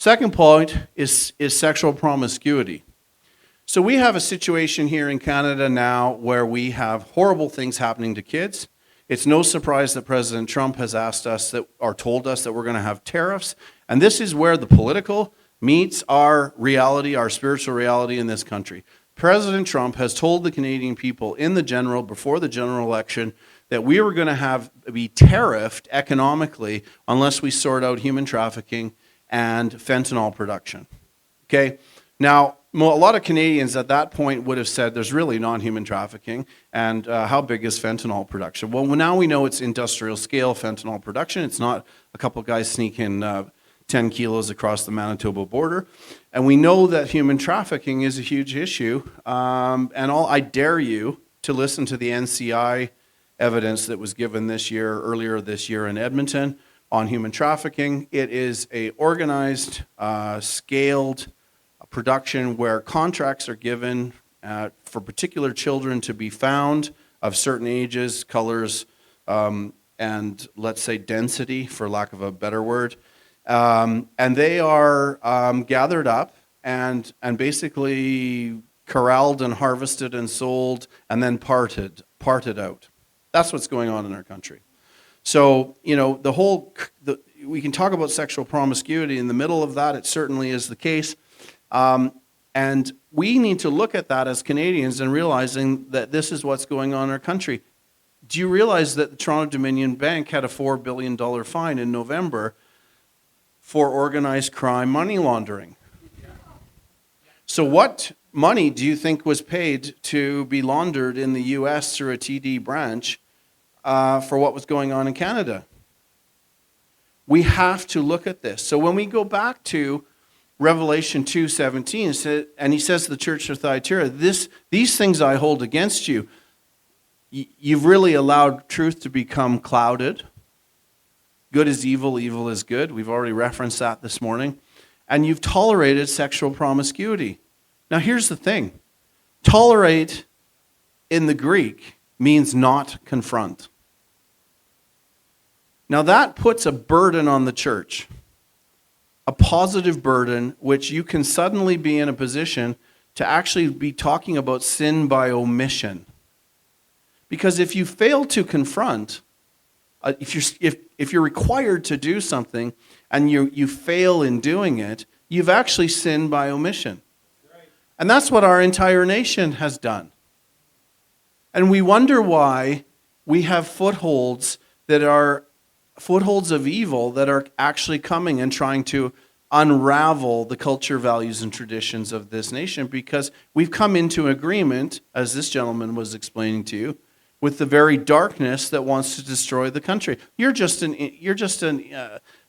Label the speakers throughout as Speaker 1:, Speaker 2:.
Speaker 1: Second point is sexual promiscuity. So we have a situation here in Canada now where we have horrible things happening to kids. It's no surprise that President Trump has asked us or told us that we're going to have tariffs. And this is where the political meets our reality, our spiritual reality in this country. President Trump has told the Canadian people before the general election, that we were going to be tariffed economically unless we sort out human trafficking and fentanyl production. Okay? Now, a lot of Canadians at that point would have said there's really non-human trafficking, and how big is fentanyl production? Well, now we know it's industrial scale fentanyl production. It's not a couple guys sneaking 10 kilos across the Manitoba border. And we know that human trafficking is a huge issue. I dare you to listen to the NCI evidence that was given earlier this year in Edmonton on human trafficking. It is a organized, scaled production where contracts are given for particular children to be found of certain ages, colors, and let's say density, for lack of a better word. And they are gathered up and basically corralled and harvested and sold and then parted out. That's what's going on in our country. So, we can talk about sexual promiscuity. In the middle of that, it certainly is the case. And we need to look at that as Canadians and realizing that this is what's going on in our country. Do you realize that the Toronto Dominion Bank had a $4 billion fine in November for organized crime money laundering? So what money do you think was paid to be laundered in the U.S. through a TD branch for what was going on in Canada? We have to look at this. So when we go back to Revelation 2:17, and he says to the church of Thyatira, these things I hold against you. You've really allowed truth to become clouded. Good is evil, evil is good. We've already referenced that this morning. And you've tolerated sexual promiscuity. Now here's the thing. Tolerate in the Greek means not confront. Now that puts a burden on the church. A positive burden, which you can suddenly be in a position to actually be talking about sin by omission. Because if you fail to confront, if you're required to do something and you fail in doing it, you've actually sinned by omission. And that's what our entire nation has done. And we wonder why we have footholds that are footholds of evil that are actually coming and trying to unravel the culture, values, and traditions of this nation, because we've come into agreement, as this gentleman was explaining to you, with the very darkness that wants to destroy the country. You're just an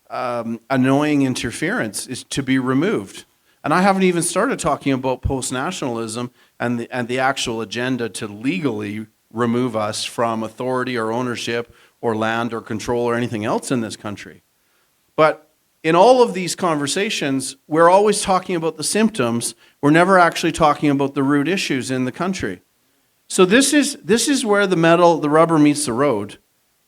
Speaker 1: annoying interference is to be removed. And I haven't even started talking about post-nationalism and the actual agenda to legally remove us from authority or ownership or land or control or anything else in this country. But in all of these conversations, we're always talking about the symptoms. We're never actually talking about the root issues in the country. So this is where the rubber meets the road.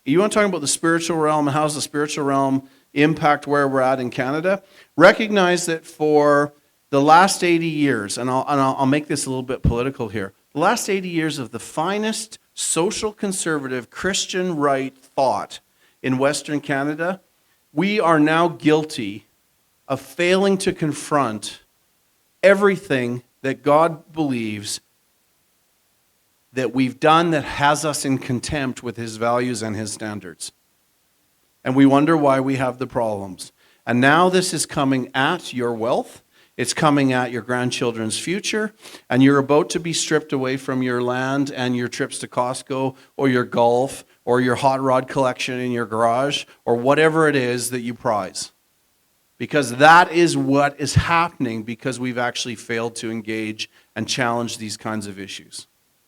Speaker 1: You want to talk about the spiritual realm and how does the spiritual realm impact where we're at in Canada? Recognize that for the last 80 years, and I'll make this a little bit political here, the last 80 years of the finest social conservative Christian right thought in Western Canada, we are now guilty of failing to confront everything that God believes that we've done that has us in contempt with his values and his standards. And we wonder why we have the problems. And now this is coming at your wealth. It's coming at your grandchildren's future, and you're about to be stripped away from your land and your trips to Costco or your golf or your hot rod collection in your garage or whatever it is that you prize. Because that is what is happening because we've actually failed to engage and challenge these kinds of issues.